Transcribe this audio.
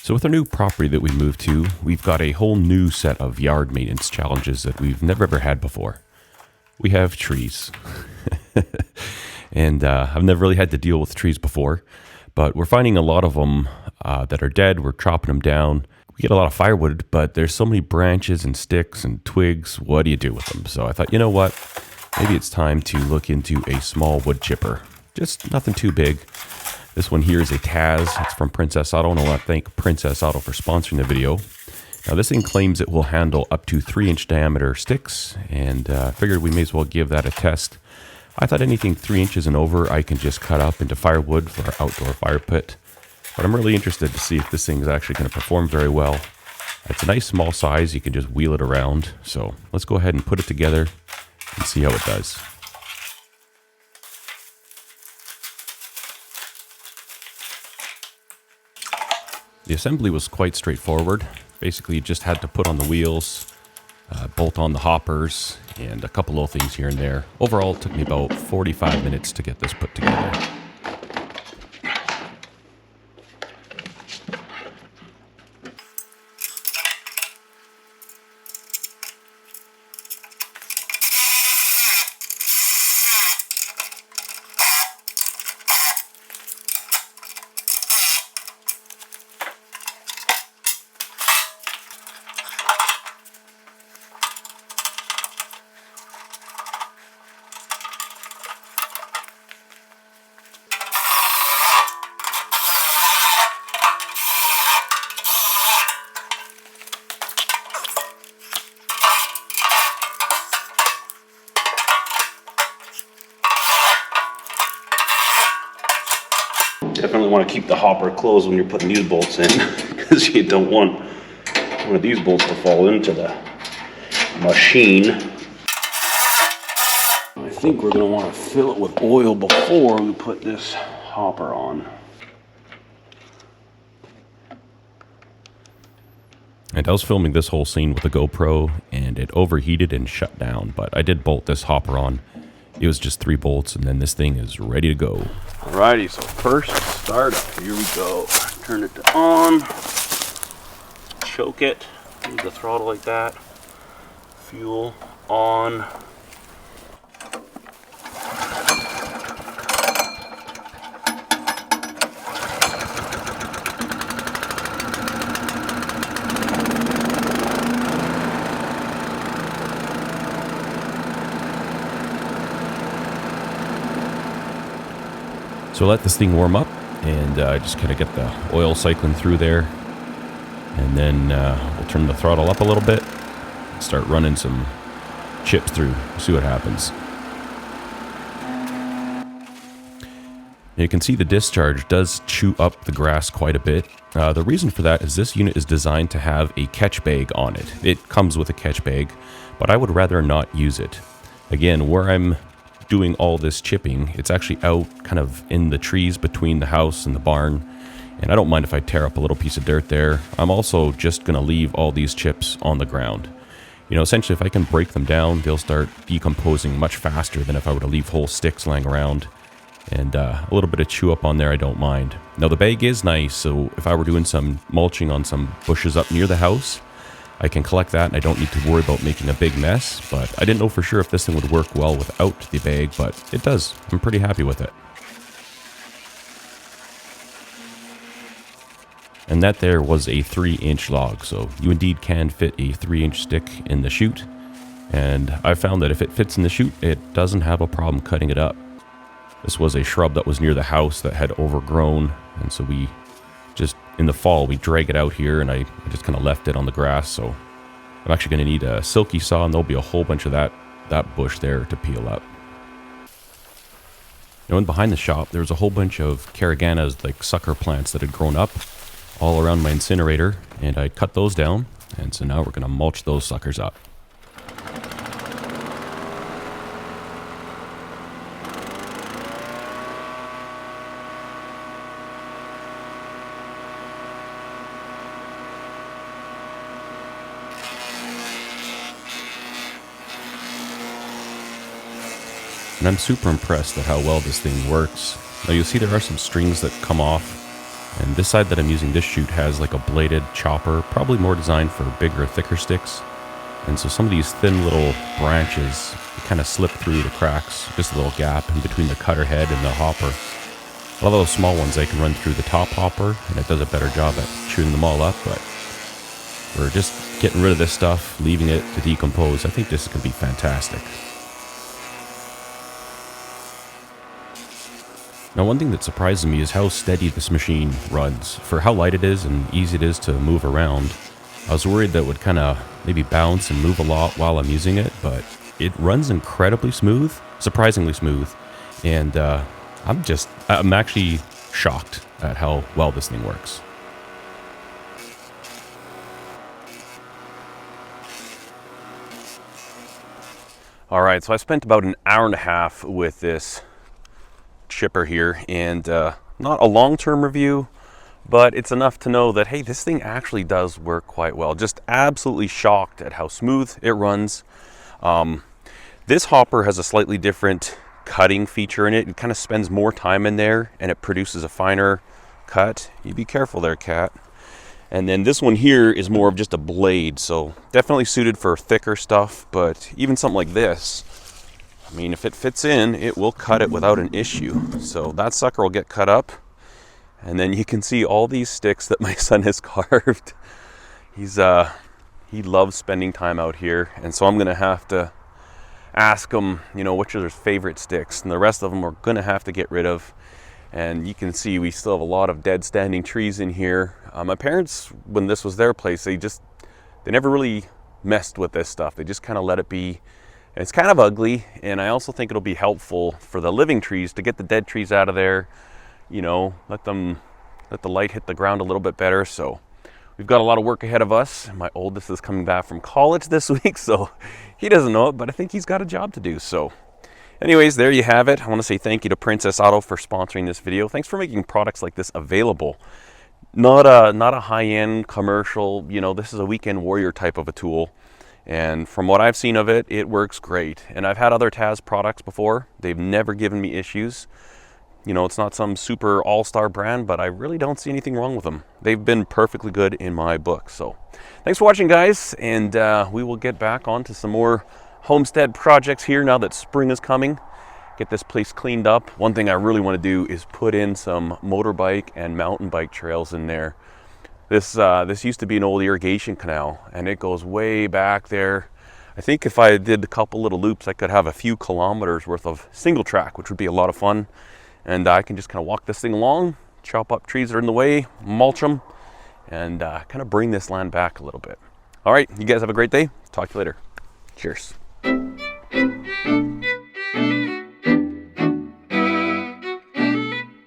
So with our new property that we moved to, we've got a whole new set of yard maintenance challenges that we've never ever had before. We have trees. And I've never really had to deal with trees before, but we're finding a lot of them that are dead. We're chopping them down. We get a lot of firewood, but there's so many branches and sticks and twigs. What do you do with them? So I thought, you know what? Maybe it's time to look into a small wood chipper. Just nothing too big. This one here is a Taz. It's from Princess Auto, and I want to thank Princess Auto for sponsoring the video. Now this thing claims it will handle up to 3-inch diameter sticks, and figured we may as well give that a test. I thought anything 3 inches and over I can just cut up into firewood for our outdoor fire pit. But I'm really interested to see if this thing is actually going to perform very well. It's a nice small size. You can just wheel it around. So let's go ahead and put it together and see how it does. The assembly was quite straightforward. Basically, you just had to put on the wheels, bolt on the hoppers, and a couple little things here and there. Overall, it took me about 45 minutes to get this put together. Definitely want to keep the hopper closed when you're putting these bolts in, because you don't want one of these bolts to fall into the machine. I think we're going to want to fill it with oil before we put this hopper on. And I was filming this whole scene with a GoPro, and it overheated and shut down, but I did bolt this hopper on. It was just 3 bolts, and then this thing is ready to go. Alrighty, so first start up. Here we go. Turn it to on. Choke it. Use the throttle like that. Fuel on. So let this thing warm up, and just kind of get the oil cycling through there. And then we'll turn the throttle up a little bit, start running some chips through, see what happens. Now you can see the discharge does chew up the grass quite a bit. The reason for that is this unit is designed to have a catch bag on it. It comes with a catch bag, but I would rather not use it. Again, where I'm doing all this chipping, it's actually out kind of in the trees between the house and the barn, and I don't mind if I tear up a little piece of dirt there. I'm also just going to leave all these chips on the ground. You know, essentially if I can break them down, they'll start decomposing much faster than if I were to leave whole sticks laying around. And a little bit of chew up on there I don't mind. Now the bag is nice, so if I were doing some mulching on some bushes up near the house, I can collect that and I don't need to worry about making a big mess. But I didn't know for sure if this thing would work well without the bag, but it does. I'm pretty happy with it. And that there was a 3-inch log, so you indeed can fit a 3-inch stick in the chute. And I found that if it fits in the chute, it doesn't have a problem cutting it up. This was a shrub that was near the house that had overgrown, and so we just, in the fall, we drag it out here, and I just kind of left it on the grass. So I'm actually going to need a silky saw, and there'll be a whole bunch of that bush there to peel up. Now, in behind the shop, there was a whole bunch of caraganas, like sucker plants that had grown up all around my incinerator, and I cut those down, and so now we're going to mulch those suckers up. And I'm super impressed at how well this thing works. Now you'll see there are some strings that come off And this side that I'm using, this chute has like a bladed chopper, probably more designed for bigger, thicker sticks. And so some of these thin little branches kind of slip through the cracks, just a little gap in between the cutter head and the hopper. A lot of those small ones, they can run through the top hopper, and it does a better job at chewing them all up, but we're just getting rid of this stuff, leaving it to decompose. I think this is going to be fantastic. Now, one thing that surprises me is how steady this machine runs. For how light it is and easy it is to move around, I was worried that it would kind of maybe bounce and move a lot while I'm using it, but it runs incredibly smooth, surprisingly smooth, and I'm actually shocked at how well this thing works. All right, so I spent about an hour and a half with this chipper here, and not a long-term review, but it's enough to know that, hey, this thing actually does work quite well. Just absolutely shocked at how smooth it runs. This hopper has a slightly different cutting feature in it. It kind of spends more time in there, and it produces a finer cut. You be careful there, cat. And then this one here is more of just a blade, so definitely suited for thicker stuff, but even something like this, I mean, if it fits in, it will cut it without an issue. So that sucker will get cut up, and then you can see all these sticks that my son has carved. He loves spending time out here, and so I'm gonna have to ask him, you know, which are his favorite sticks, and the rest of them we're gonna have to get rid of. And you can see we still have a lot of dead standing trees in here. My parents, when this was their place, they never really messed with this stuff. They just kind of let it be. And it's kind of ugly, and I also think it'll be helpful for the living trees to get the dead trees out of there, you know, let the light hit the ground a little bit better. So we've got a lot of work ahead of us. My oldest is coming back from college this week, so he doesn't know it, but I think he's got a job to do. So anyways, there you have it. I want to say thank you to Princess Auto for sponsoring this video. Thanks for making products like this available. Not a high-end commercial, you know, this is a weekend warrior type of a tool. And from what I've seen of it, it works great. And I've had other Taz products before. They've never given me issues. You know, it's not some super all-star brand, but I really don't see anything wrong with them. They've been perfectly good in my book. So thanks for watching, guys. And we will get back onto some more homestead projects here now that spring is coming. Get this place cleaned up. One thing I really want to do is put in some motorbike and mountain bike trails in there. This used to be an old irrigation canal, and it goes way back there. I think if I did a couple little loops, I could have a few kilometers worth of single track, which would be a lot of fun. And I can just kind of walk this thing along, chop up trees that are in the way, mulch them, and kind of bring this land back a little bit. All right, you guys have a great day. Talk to you later. Cheers.